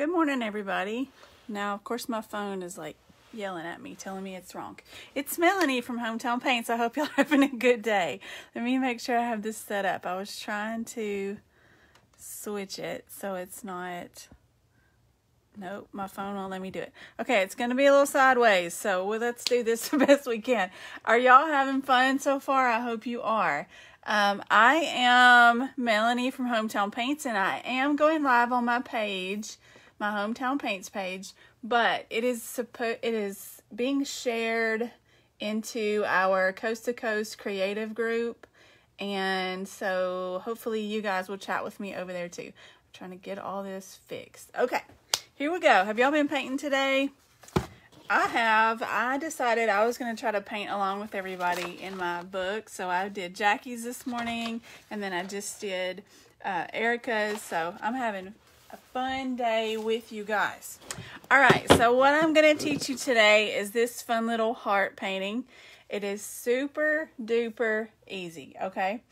Good morning, everybody. Now, of course, my phone is like yelling at me, telling me it's wrong. It's Melanie from Hometown Paints. I hope y'all are having a good day. Let me make sure I have this set up. I was trying to switch it so it's not... Nope, my phone won't let me do it. Okay, it's going to be a little sideways, so let's do this the best we can. Are y'all having fun so far? I hope you are. I am Melanie from Hometown Paints, and I am going live on my page, my Hometown Paints page, but it is being shared into our Coast to Coast creative group, and so hopefully you guys will chat with me over there too. I'm trying to get all this fixed. Okay, here we go. Have y'all been painting today? I have. I decided I was going to try to paint along with everybody in my book. So I did Jackie's this morning, and then I just did Erica's. So I'm having a fun day with you guys. All right, so what I'm going to teach you today is this fun little heart painting. It is super duper easy, okay?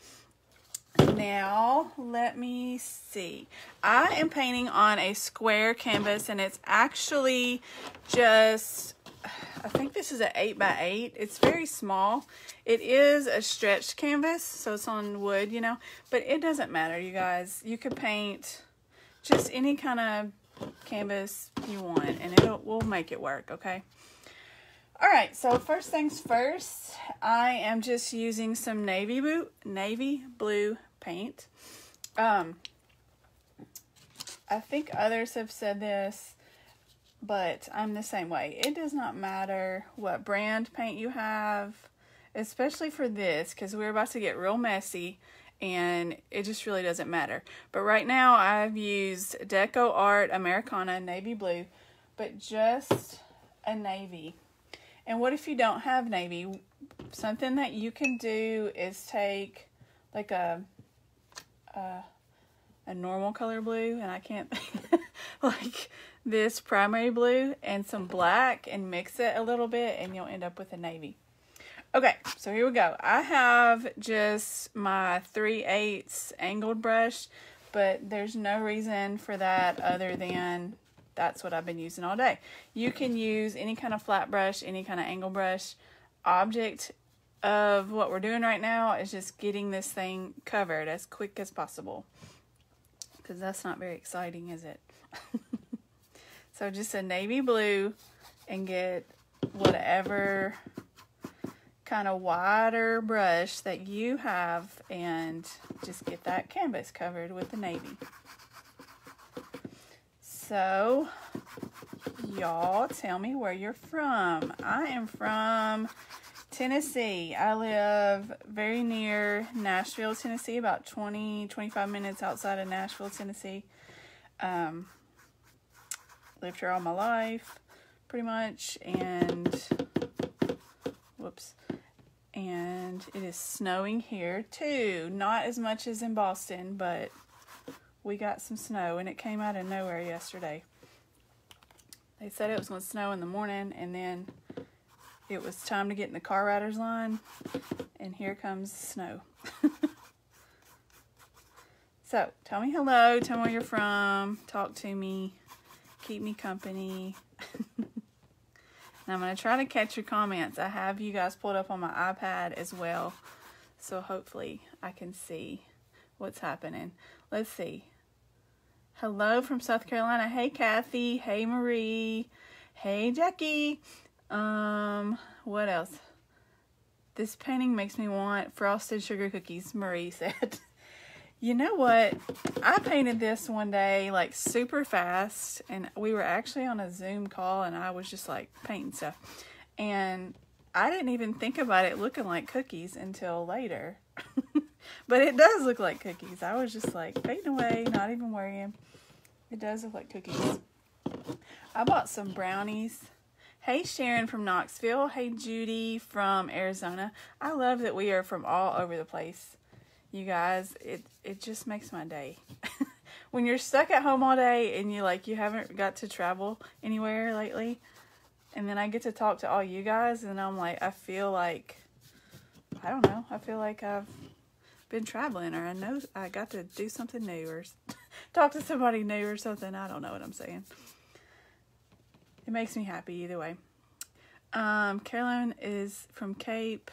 Now, let me see. I am painting on a square canvas, and it's actually just, I think this is an 8x8. It's very small. It is a stretched canvas, so it's on wood, you know, but it doesn't matter, you guys. You could paint just any kind of canvas you want, and we'll make it work, okay? All right, so first things first, I am just using some navy blue paint. I think others have said this, but I'm the same way. It does not matter what brand paint you have, especially for this, because we're about to get real messy, and it just really doesn't matter. But right now, I've used Deco Art Americana navy blue, but just a navy. And what if you don't have navy? Something that you can do is take like a normal color blue, and I can't like this primary blue and some black and mix it a little bit, and you'll end up with a navy. Okay, so here we go. I have just my 3/8 angled brush, but there's no reason for that other than that's what I've been using all day. You can use any kind of flat brush, any kind of angle brush. Object of what we're doing right now is just getting this thing covered as quick as possible, because that's not very exciting, is it? So just a navy blue, and get whatever kind of wider brush that you have, and just get that canvas covered with the navy. So, y'all tell me where you're from. I am from Tennessee. I live very near Nashville, Tennessee, about 20-25 minutes outside of Nashville, Tennessee. Lived here all my life, pretty much, and whoops. And it is snowing here too. Not as much as in Boston, but we got some snow, and it came out of nowhere yesterday. They said it was going to snow in the morning, and then it was time to get in the car riders line, and here comes the snow. So, tell me hello, tell me where you're from, talk to me, keep me company. And I'm going to try to catch your comments. I have you guys pulled up on my iPad as well, so hopefully I can see what's happening. Let's see. Hello from South Carolina. Hey, Kathy. Hey, Marie. Hey, Jackie. What else? This painting makes me want frosted sugar cookies, Marie said. You know what? I painted this one day, like, super fast, and we were actually on a Zoom call, and I was just, like, painting stuff. And I didn't even think about it looking like cookies until later. But it does look like cookies. I was just, like, painting away, not even worrying. It does look like cookies. I bought some brownies. Hey, Sharon from Knoxville. Hey, Judy from Arizona. I love that we are from all over the place. You guys, it just makes my day. When you're stuck at home all day and you haven't got to travel anywhere lately, and then I get to talk to all you guys, and I'm like, I feel like I've been traveling, or I know I got to do something new, or talk to somebody new or something. I don't know what I'm saying. It makes me happy either way. Caroline is from Cape,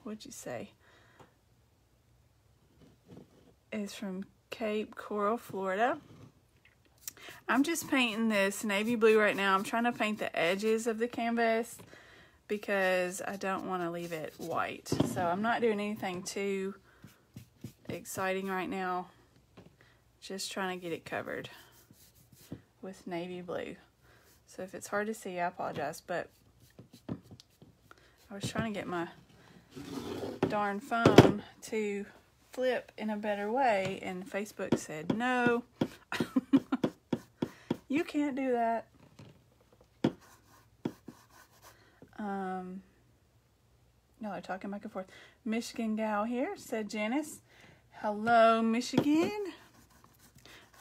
what'd you say? Is from Cape Coral, Florida. I'm just painting this navy blue right now. I'm trying to paint the edges of the canvas because I don't want to leave it white. So I'm not doing anything too exciting right now. Just trying to get it covered with navy blue. So if it's hard to see, I apologize, but I was trying to get my darn phone to flip in a better way, and Facebook said, no, you can't do that. No, they're talking back and forth. Michigan gal here, said Janice. Hello, Michigan.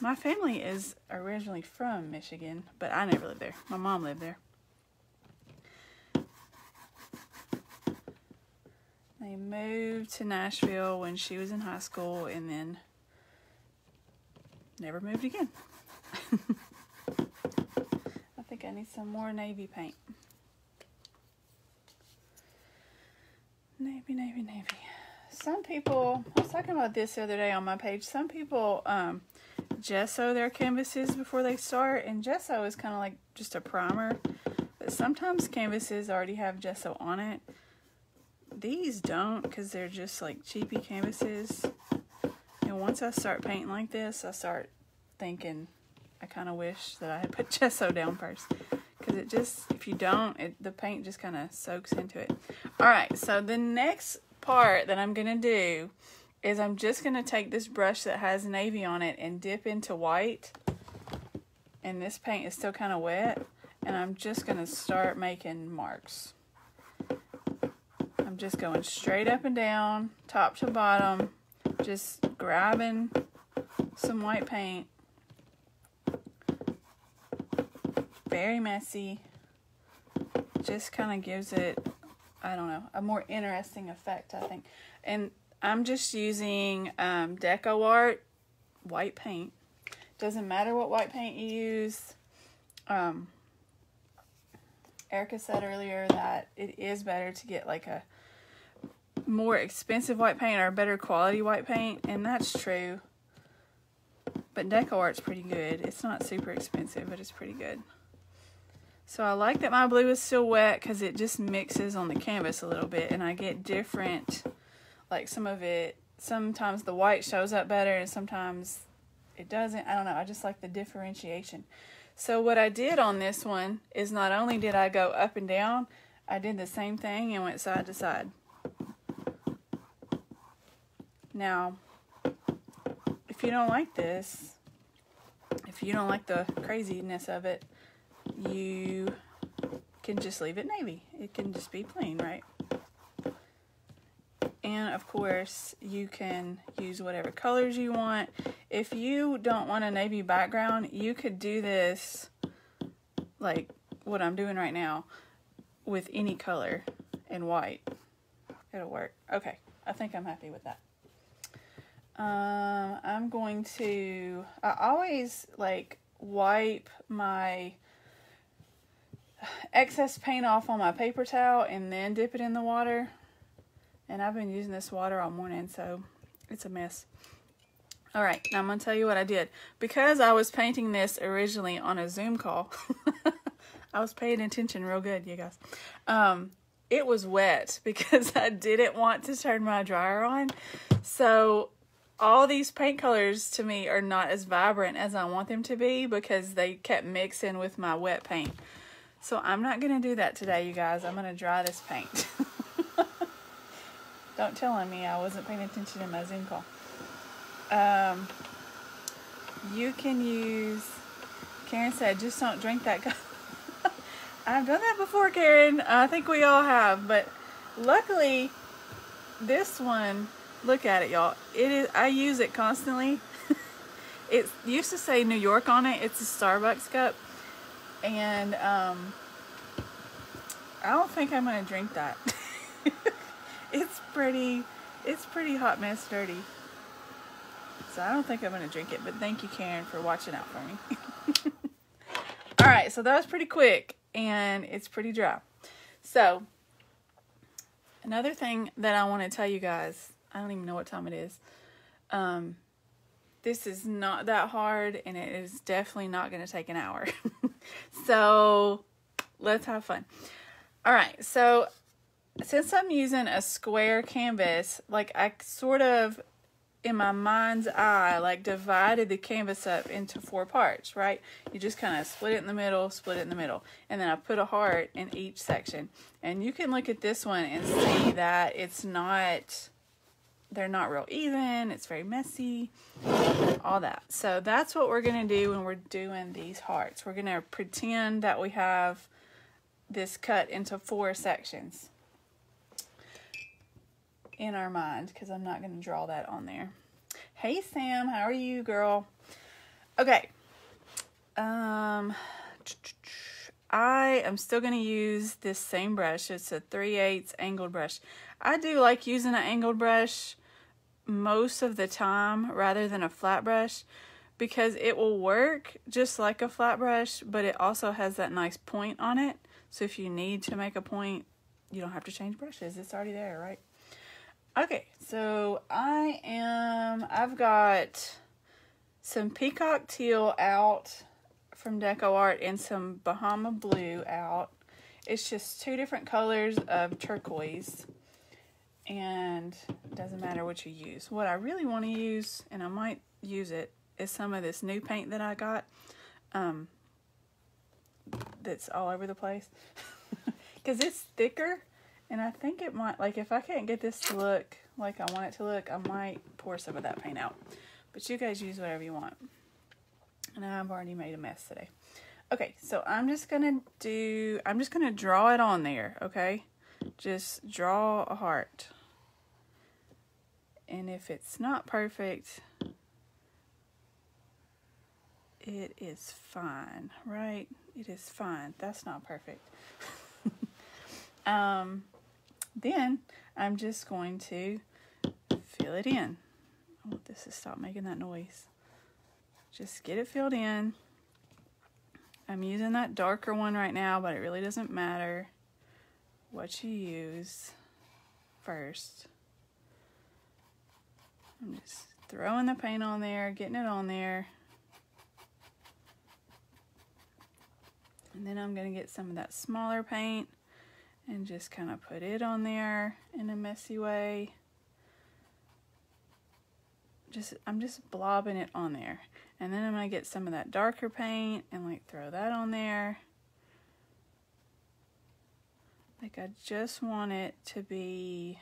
My family is originally from Michigan, but I never lived there. My mom lived there. They moved to Nashville when she was in high school and then never moved again. I think I need some more navy paint. Navy, navy, navy. Some people, I was talking about this the other day on my page, some people gesso their canvases before they start, and gesso is kind of like just a primer, but sometimes canvases already have gesso on it. These don't, because they're just like cheapy canvases, and once I start painting like this, I start thinking I kind of wish that I had put gesso down first, because it just, if you don't, the paint just kind of soaks into it. Alright, so the next part that I'm going to do is I'm just going to take this brush that has navy on it and dip into white, and this paint is still kind of wet, and I'm just going to start making marks. I'm just going straight up and down, top to bottom, just grabbing some white paint. Very messy. Just kind of gives it, I don't know, a more interesting effect, I think. And I'm just using DecoArt white paint. Doesn't matter what white paint you use. Erica said earlier that it is better to get like a more expensive white paint or a better quality white paint, and that's true. But DecoArt's pretty good. It's not super expensive, but it's pretty good. So I like that my blue is still wet because it just mixes on the canvas a little bit, and I get different, like some of it, sometimes the white shows up better and sometimes it doesn't. I don't know. I just like the differentiation. So what I did on this one is not only did I go up and down, I did the same thing and went side to side. Now, if you don't like this, if you don't like the craziness of it, you can just leave it navy. It can just be plain, right? And of course, you can use whatever colors you want. If you don't want a navy background, you could do this like what I'm doing right now with any color in white. It'll work. Okay, I think I'm happy with that. I'm going to, I always like wipe my excess paint off on my paper towel and then dip it in the water. And I've been using this water all morning, so it's a mess. Alright, now I'm going to tell you what I did. Because I was painting this originally on a Zoom call, I was paying attention real good, you guys. It was wet because I didn't want to turn my dryer on. So all these paint colors to me are not as vibrant as I want them to be because they kept mixing with my wet paint. So I'm not going to do that today, you guys. I'm going to dry this paint. Don't tell on me, I wasn't paying attention in my Zoom call. You can use, Karen said, just don't drink that. I've done that before, Karen. I think we all have. But luckily, this one, look at it, y'all. It is. I use it constantly. It used to say New York on it. It's a Starbucks cup. And I don't think I'm going to drink that. It's pretty It's pretty hot mess dirty. So I don't think I'm going to drink it, but thank you, Karen, for watching out for me. All right, so that was pretty quick, and it's pretty dry. So another thing that I want to tell you guys, I don't even know what time it is. This is not that hard, and it is definitely not going to take an hour. So let's have fun. All right, so since I'm using a square canvas, like I sort of, in my mind's eye, like divided the canvas up into 4 parts, right? You just kind of split it in the middle, and then I put a heart in each section. And you can look at this one and see that it's not, they're not real even, it's very messy, all that. So that's what we're going to do when we're doing these hearts. We're going to pretend that we have this cut into 4 sections in our mind, because I'm not going to draw that on there. Hey Sam, how are you, girl? Okay. I am still going to use this same brush. It's a 3/8 angled brush. I do like using an angled brush most of the time rather than a flat brush, because it will work just like a flat brush, but it also has that nice point on it. So if you need to make a point, you don't have to change brushes. It's already there, right? Okay, so I've got some Peacock Teal out from Deco Art and some Bahama Blue out. It's just 2 different colors of turquoise, and it doesn't matter what you use. What I really want to use, and I might use it, is some of this new paint that I got that's all over the place, because it's thicker. And I think it might, like, if I can't get this to look like I want it to look, I might pour some of that paint out. But you guys use whatever you want. And I've already made a mess today. Okay, so I'm just going to draw it on there, okay? Just draw a heart. And if it's not perfect, it is fine, right? It is fine. That's not perfect. Then I'm just going to fill it in. I want this to stop making that noise. Just get it filled in. I'm using that darker one right now, but it really doesn't matter what you use first. I'm just throwing the paint on there, getting it on there. And then I'm going to get some of that smaller paint and just kind of put it on there in a messy way. I'm just blobbing it on there. And then I'm going to get some of that darker paint and like throw that on there. Like I just want it to be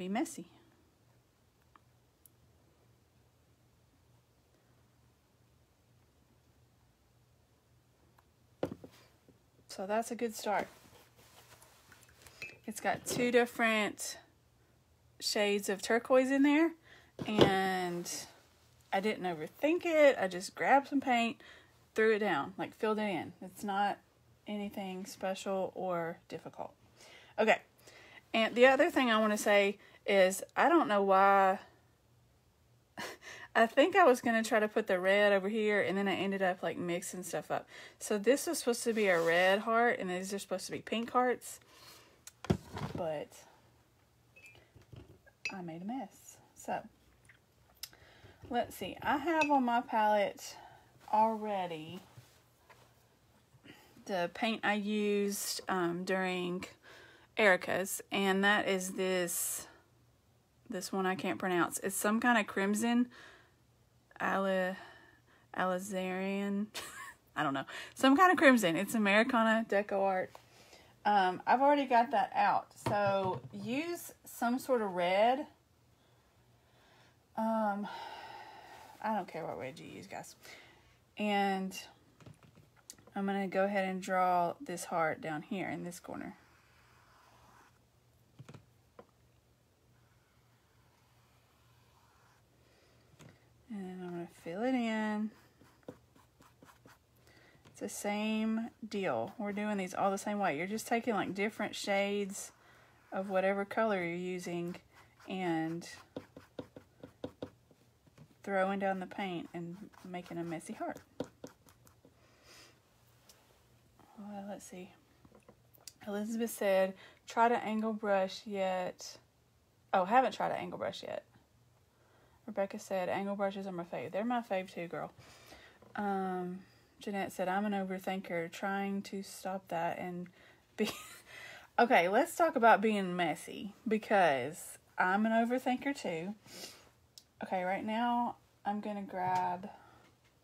messy. So that's a good start. It's got 2 different shades of turquoise in there, and I didn't overthink it. I just grabbed some paint, threw it down, like filled it in. It's not anything special or difficult. Okay, and the other thing I want to say is I don't know why. I think I was going to try to put the red over here, and then I ended up like mixing stuff up. So this was supposed to be a red heart, and these are supposed to be pink hearts. But I made a mess. So let's see. I have on my palette already the paint I used during Erica's, and that is this one I can't pronounce. It's some kind of crimson, Alizarian. I don't know. Some kind of crimson. It's Americana Deco Art. I've already got that out. So use some sort of red. I don't care what red you use, guys. And I'm going to go ahead and draw this heart down here in this corner. And I'm going to fill it in. It's the same deal. We're doing these all the same way. You're just taking like different shades of whatever color you're using and throwing down the paint and making a messy heart. Well, let's see. Elizabeth said, try to angle brush yet. Oh, haven't tried to angle brush yet. Rebecca said, angle brushes are my fave. They're my fave too, girl. Jeanette said, I'm an overthinker, trying to stop that and be... Okay, let's talk about being messy, because I'm an overthinker too. Okay, right now I'm going to grab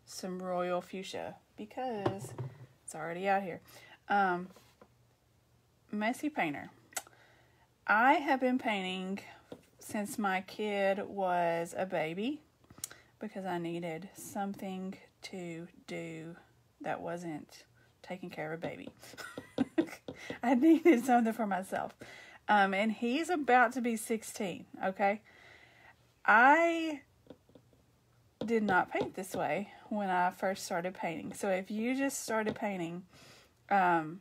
some Royal Fuchsia because it's already out here. Messy painter. I have been painting since my kid was a baby because I needed something to do that wasn't taking care of a baby. I needed something for myself. And he's about to be 16, okay? I did not paint this way when I first started painting. So if you just started painting, not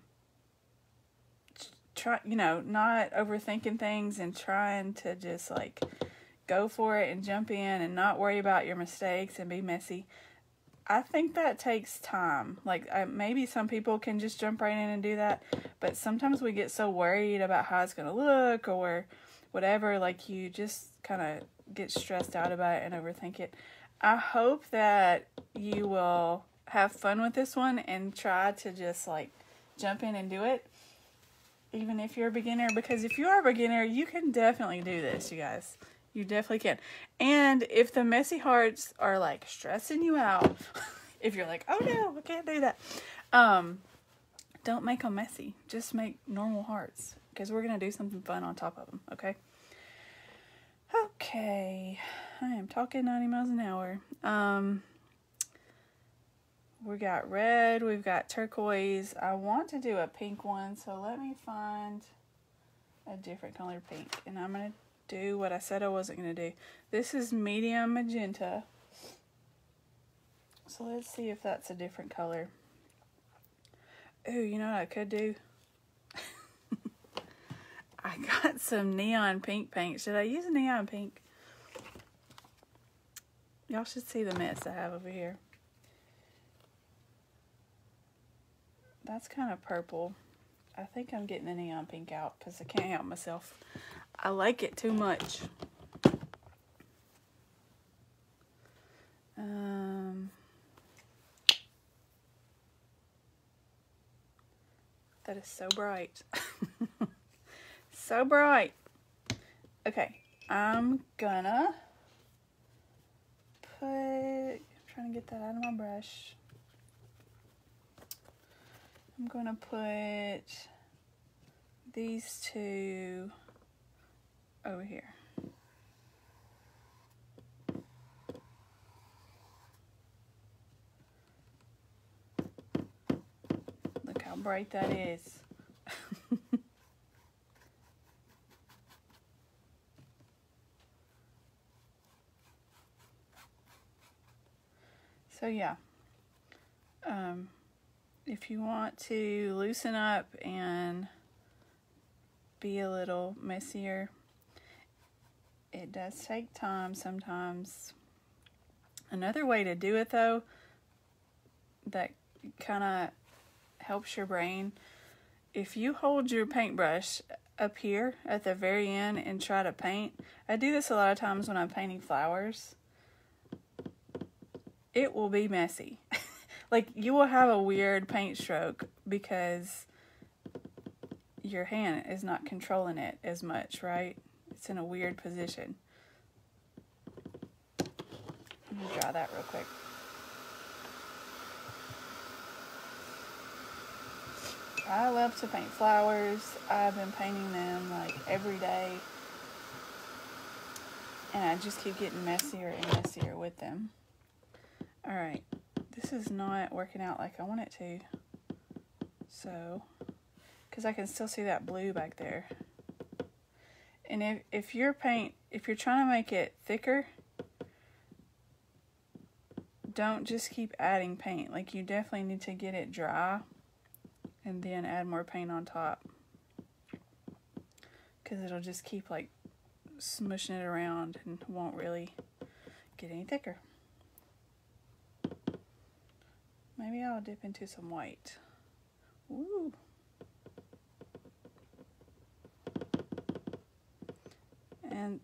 overthinking things and trying to just like go for it and jump in and not worry about your mistakes and be messy. I think that takes time. Like maybe some people can just jump right in and do that, but sometimes we get so worried about how it's going to look or whatever, like you just kind of get stressed out about it and overthink it. I hope that you will have fun with this one and try to just like jump in and do it, even if you're a beginner, because if you are a beginner, you can definitely do this, you guys. You definitely can. And if the messy hearts are like stressing you out, if you're like, oh no, I can't do that, don't make them messy. Just make normal hearts, because we're going to do something fun on top of them, okay? Okay, I am talking 90 miles an hour. We got red, we've got turquoise. I want to do a pink one, so let me find a different color pink. And I'm going to do what I said I wasn't going to do. This is medium magenta. So let's see if that's a different color. Ooh, you know what I could do? I got some neon pink paint. Should I use neon pink? Y'all should see the mess I have over here. That's kind of purple. I think I'm getting the neon pink out because I can't help myself. I like it too much. That is so bright. So bright. Okay, I'm gonna I'm trying to get that out of my brush. I'm gonna put these two over here. Look how bright that is. So yeah, if you want to loosen up and be a little messier, it does take time sometimes. Another way to do it though, that kind of helps your brain, if you hold your paintbrush up here at the very end and try to paint. I do this a lot of times when I'm painting flowers. It will be messy. Like, you will have a weird paint stroke because your hand is not controlling it as much, right? It's in a weird position. Let me dry that real quick. I love to paint flowers. I've been painting them like every day. And I just keep getting messier and messier with them. Alright, this is not working out like I want it to. So, because I can still see that blue back there. And if you're trying to make it thicker, don't just keep adding paint. Like, you definitely need to get it dry and then add more paint on top. Because it'll just keep like smushing it around and won't really get any thicker. Maybe I'll dip into some white. Ooh. And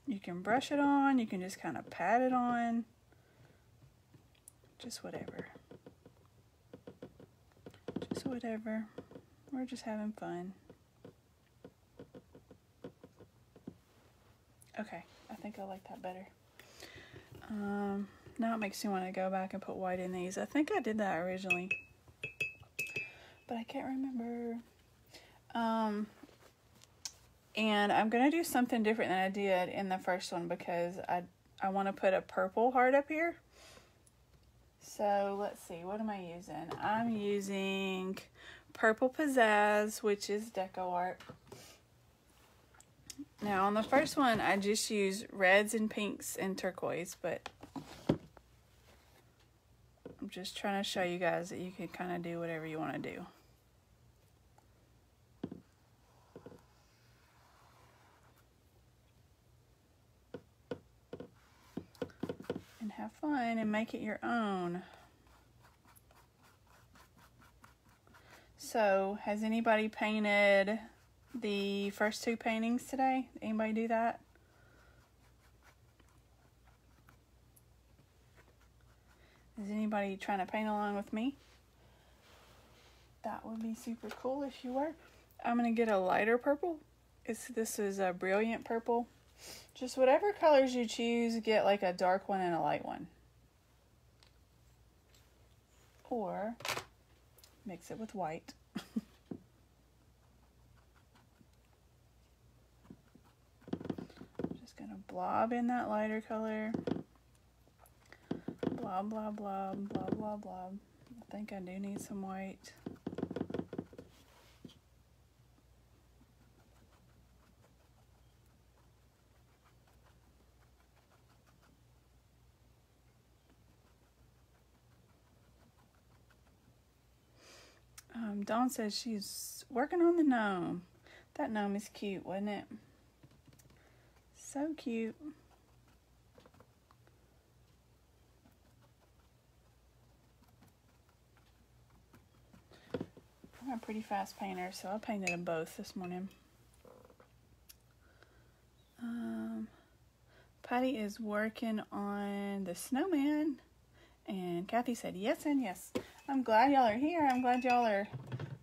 you can brush it on, you can just kind of pat it on, just whatever. Just whatever. We're just having fun. Okay, I think I like that better. Now it makes me want to go back and put white in these. I think I did that originally, but I can't remember. And I'm going to do something different than I did in the first one because I want to put a purple heart up here. So let's see, what am I using? I'm using Purple Pizzazz, which is Deco Art. Now on the first one, I just use reds and pinks and turquoise, but I'm just trying to show you guys that you can kind of do whatever you want to do. And have fun and make it your own. So, has anybody painted the first two paintings today? Anybody do that? Is anybody trying to paint along with me? That would be super cool if you were. I'm going to get a lighter purple. This is a brilliant purple. Just whatever colors you choose, get like a dark one and a light one. Or mix it with white. Just going to blob in that lighter color. Blob, blob, blob, blob, blob, blob. I think I do need some white. Dawn says she's working on the gnome. That gnome is cute, wasn't it? So cute. I'm a pretty fast painter, so I painted them both this morning. Patty is working on the snowman, and Kathy said yes and yes. I'm glad y'all are here. I'm glad y'all are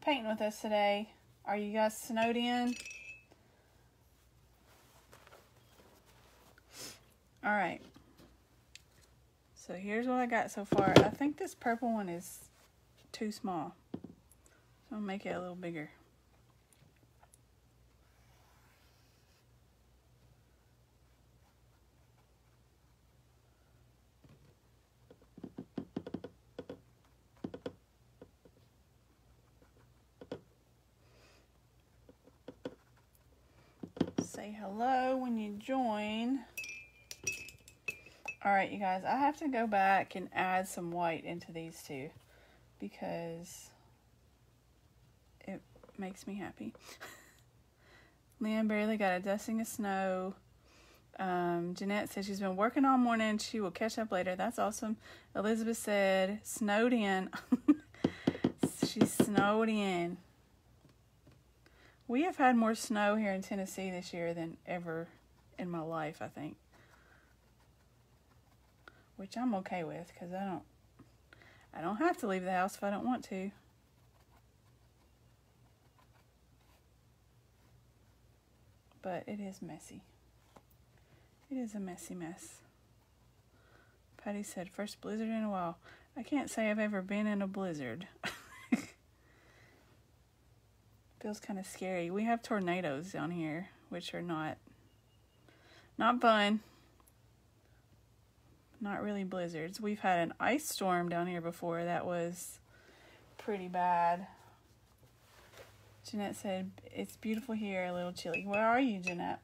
painting with us today. Are you guys snowed in? All right. So here's what I got so far. I think this purple one is too small. So I'll make it a little bigger. Say hello when you join. Alright, you guys, I have to go back and add some white into these two because it makes me happy. Leanne barely got a dusting of snow. Jeanette said she's been working all morning. She will catch up later. That's awesome. Elizabeth said snowed in. She's snowed in. We have had more snow here in Tennessee this year than ever in my life, I think. Which I'm okay with because I don't have to leave the house if I don't want to. But it is messy. It is a messy mess. Patty said, first blizzard in a while. I can't say I've ever been in a blizzard. Feels kind of scary. We have tornadoes down here, which are not fun. Not really blizzards. We've had an ice storm down here before. That was pretty bad. Jeanette said, it's beautiful here, a little chilly. Where are you, Jeanette?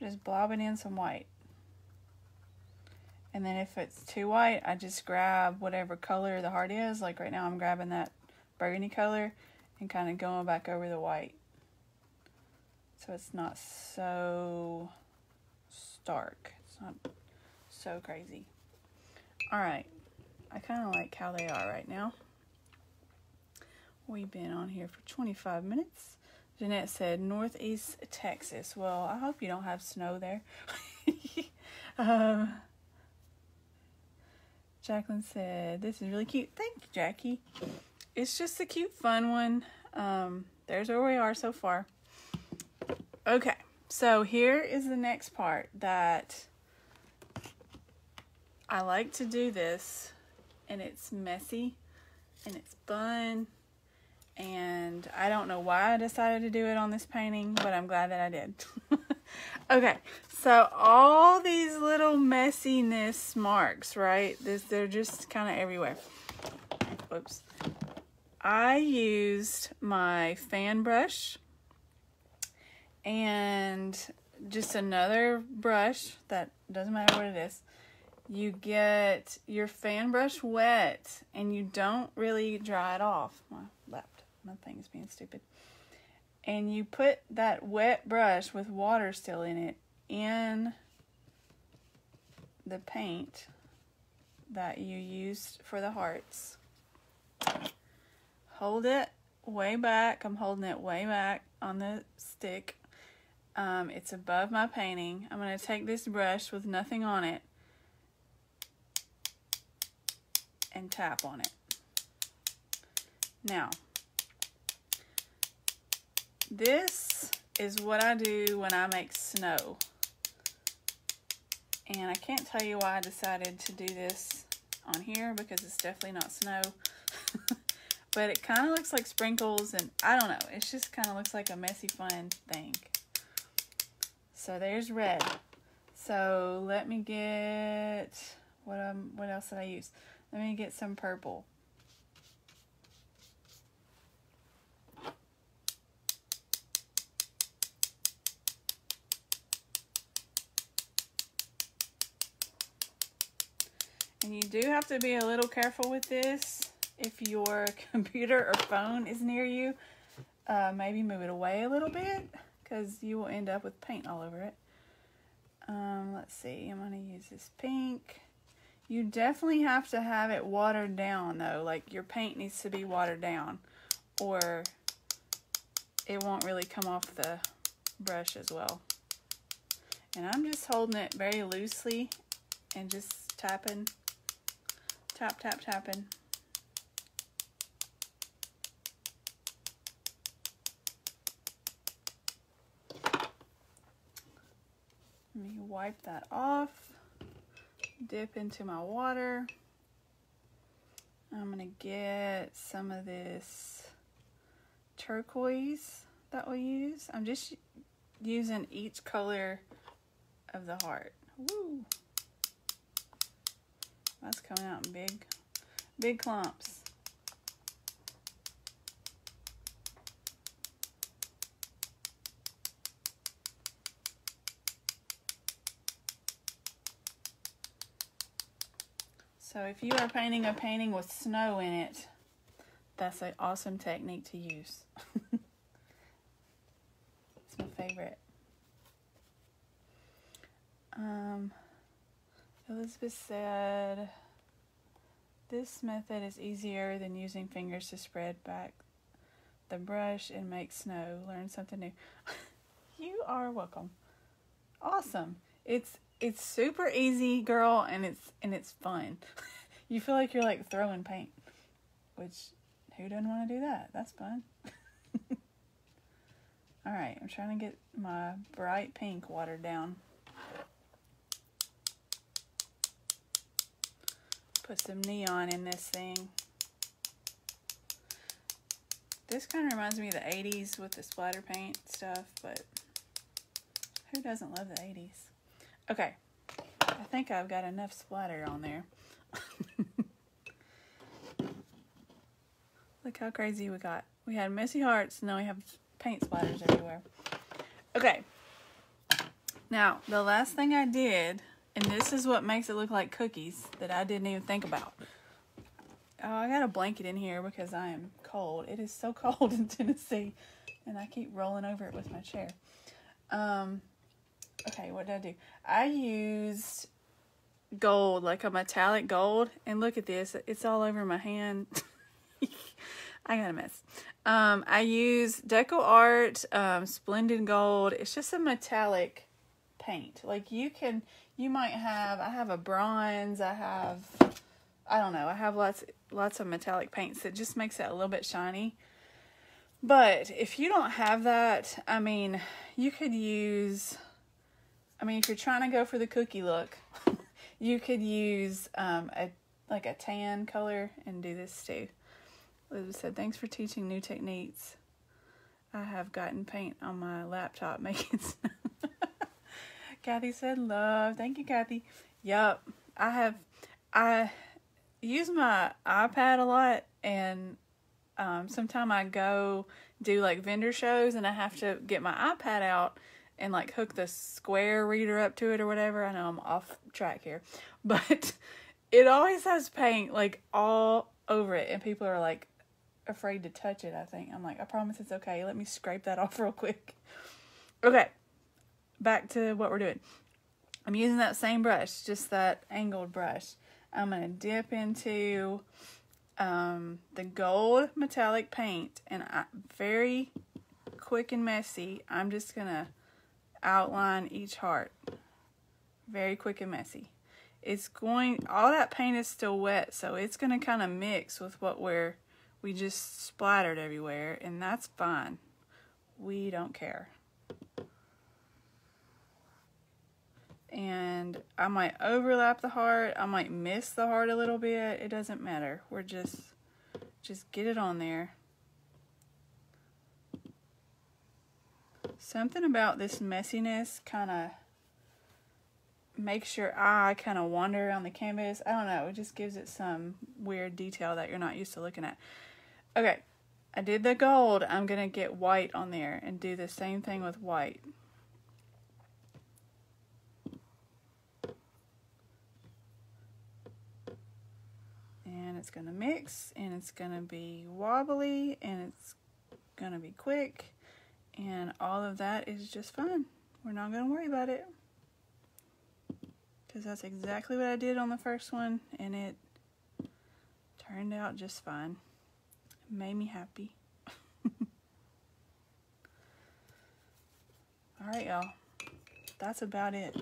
Just blobbing in some white. And then if it's too white, I just grab whatever color the heart is. Like right now I'm grabbing that burgundy color and kind of going back over the white. So it's not so stark. It's not so crazy. Alright, I kind of like how they are right now. We've been on here for 25 minutes. Jeanette said, Northeast Texas. Well, I hope you don't have snow there. Jacqueline said, this is really cute. Thank you, Jackie. It's just a cute, fun one. There's where we are so far. Okay, so here is the next part that I like to do this, and it's messy, and it's fun, and I don't know why I decided to do it on this painting, but I'm glad that I did. Okay, so all these little messiness marks, right? They're just kind of everywhere. Whoops. I used my fan brush and just another brush that doesn't matter what it is. You get your fan brush wet and you don't really dry it off. My thing's being stupid. And you put that wet brush with water still in it in the paint that you used for the hearts. Hold it way back. I'm holding it way back on the stick. It's above my painting. I'm going to take this brush with nothing on it and tap on it. Now, this is what I do when I make snow. And I can't tell you why I decided to do this on here because it's definitely not snow. But it kind of looks like sprinkles and I don't know. It just kind of looks like a messy fun thing. So there's red. So let me get, what else did I use? Let me get some purple. And you do have to be a little careful with this. If your computer or phone is near you, maybe move it away a little bit because you will end up with paint all over it. Let's see, I'm going to use this pink. You definitely have to have it watered down though. Like your paint needs to be watered down or it won't really come off the brush as well. And I'm just holding it very loosely and just tapping. Tap, tap, tapping. Let me wipe that off. Dip into my water. I'm going to get some of this turquoise that we'll use. I'm just using each color of the heart. Woo! That's coming out in big clumps. So if you are painting a painting with snow in it, that's an awesome technique to use. It's my favorite. Elizabeth said, this method is easier than using fingers to spread back the brush and make snow. Learn something new. You are welcome. Awesome. It's super easy, girl, and it's fun. You feel like you're like throwing paint, which who doesn't want to do that? That's fun. All right, I'm trying to get my bright pink watered down. Put some neon in this thing. This kind of reminds me of the 80s with the splatter paint stuff, but who doesn't love the 80s? Okay, I think I've got enough splatter on there. Look how crazy we got. We had messy hearts, now we have paint splatters everywhere. Okay, now the last thing I did And this is what makes it look like cookies that I didn't even think about. Oh, I got a blanket in here because I am cold. It is so cold in Tennessee. And I keep rolling over it with my chair. Okay, what did I do? I used gold, like a metallic gold. And look at this. It's all over my hand. I got a mess. I used Deco Art Splendid Gold. It's just a metallic paint. Like you might have, I have a bronze, I don't know, I have lots of metallic paints that just makes it a little bit shiny. But if you don't have that, I mean, you could use, if you're trying to go for the cookie look, you could use a tan color and do this too. Elizabeth said, thanks for teaching new techniques. I have gotten paint on my laptop making snow. Kathy said, love. Thank you, Kathy. Yup. I use my iPad a lot, and sometimes I go do like vendor shows and I have to get my iPad out and like hook the Square reader up to it or whatever. I know I'm off track here, but it always has paint like all over it, and people are like afraid to touch it. I think I'm like, I promise it's okay. Let me scrape that off real quick. Okay, back to what we're doing. I'm using that same brush, just that angled brush. I'm gonna dip into the gold metallic paint, and very quick and messy, I'm just gonna outline each heart. Very quick and messy. All that paint is still wet, so it's gonna kind of mix with what we just splattered everywhere, and that's fine. We don't care. And I might overlap the heart. I might miss the heart a little bit. It doesn't matter. We're just get it on there. Something about this messiness kind of makes your eye kind of wander around the canvas. I don't know. It just gives it some weird detail that you're not used to looking at. Okay. I did the gold. I'm going to get white on there and do the same thing with white. And it's going to mix, and it's going to be wobbly, and it's going to be quick, and all of that is just fine. We're not going to worry about it, because that's exactly what I did on the first one, and it turned out just fine. It made me happy. Alright, y'all. That's about it.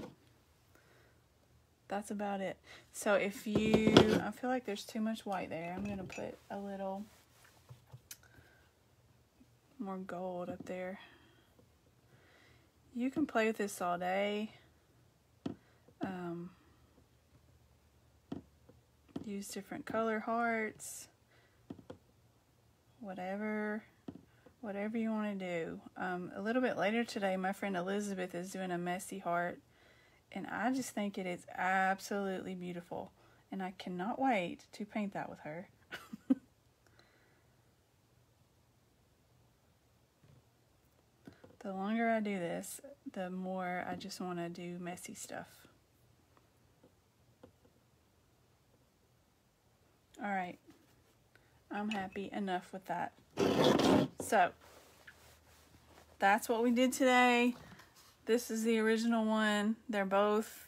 That's about it. So I feel like there's too much white there. I'm going to put a little more gold up there. You can play with this all day. Use different color hearts. Whatever you want to do. A little bit later today, my friend Elizabeth is doing a messy heart. And I just think it is absolutely beautiful. And I cannot wait to paint that with her. The longer I do this, the more I just want to do messy stuff. Alright. I'm happy enough with that. So, that's what we did today. This is the original one. They're both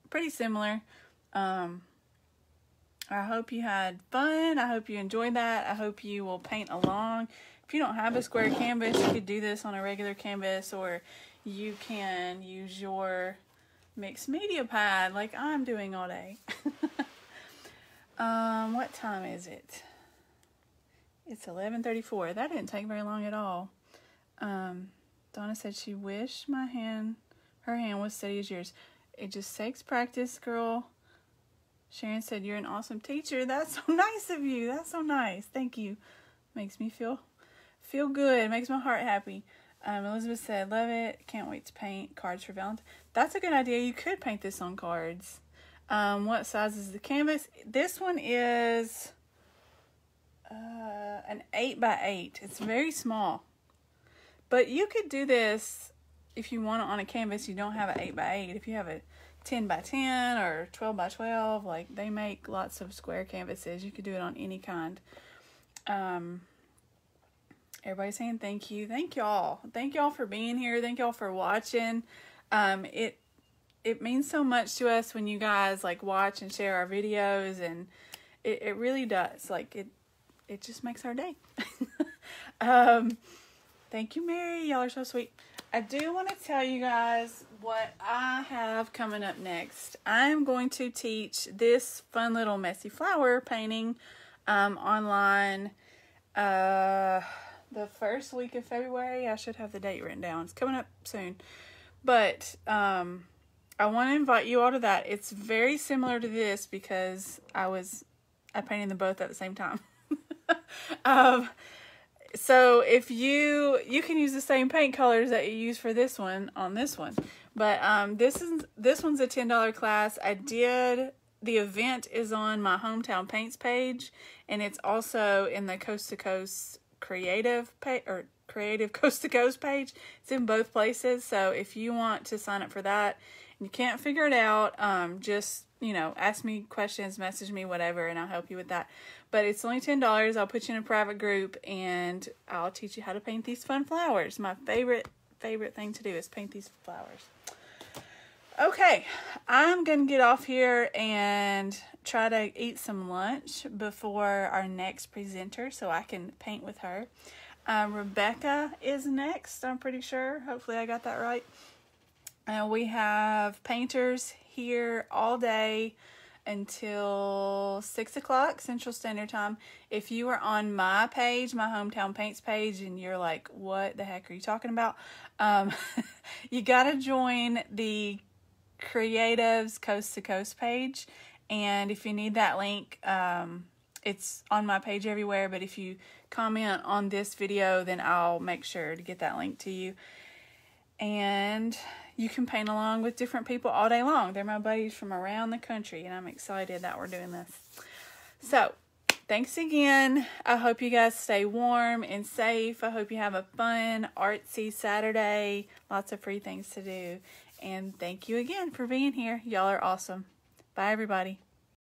pretty similar. I hope you had fun. I hope you enjoyed that. I hope you will paint along. If you don't have a square canvas, you could do this on a regular canvas, or you can use your mixed media pad like I'm doing all day. What time is it? It's 11:34. That didn't take very long at all. Donna said she wished her hand was steady as yours. It just takes practice, girl. Sharon said, you're an awesome teacher. That's so nice of you. That's so nice. Thank you. Makes me feel good. Makes my heart happy. Elizabeth said, love it. Can't wait to paint cards for Valentine's. That's a good idea. You could paint this on cards. What size is the canvas? This one is an 8x8. It's very small. But you could do this if you want it on a canvas. You don't have an 8x8. If you have a 10 by 10 or 12 by 12. Like, they make lots of square canvases. You could do it on any kind. Everybody's saying thank you. Thank y'all. Thank y'all for being here. Thank y'all for watching. It means so much to us when you guys like watch and share our videos, and it really does. Like, it just makes our day. Thank you, Mary. Y'all are so sweet. I do want to tell you guys what I have coming up next. I'm going to teach this fun little messy flower painting online the first week of February. I should have the date written down. It's coming up soon. But I want to invite you all to that. It's very similar to this because I painted them both at the same time. So if you can use the same paint colors that you use for this one on this one. But this one's a $10 class. The event is on my Hometown Paints page, and it's also in the Coast to Coast Creative Coast to Coast page. It's in both places. So if you want to sign up for that and you can't figure it out, just, ask me questions, message me, whatever, and I'll help you with that. But it's only $10. I'll put you in a private group and I'll teach you how to paint these fun flowers. My favorite thing to do is paint these flowers. Okay, I'm going to get off here and try to eat some lunch before our next presenter so I can paint with her. Rebecca is next, I'm pretty sure. Hopefully I got that right. We have painters here all day until 6 o'clock Central Standard Time. If you are on my page, my Hometown Paints page, and you're like, what the heck are you talking about? You got to join the Creatives Coast to Coast page. And if you need that link, it's on my page everywhere. But if you comment on this video, then I'll make sure to get that link to you. And you can paint along with different people all day long. They're my buddies from around the country, and I'm excited that we're doing this. So, thanks again. I hope you guys stay warm and safe. I hope you have a fun, artsy Saturday. Lots of free things to do. And thank you again for being here. Y'all are awesome. Bye, everybody.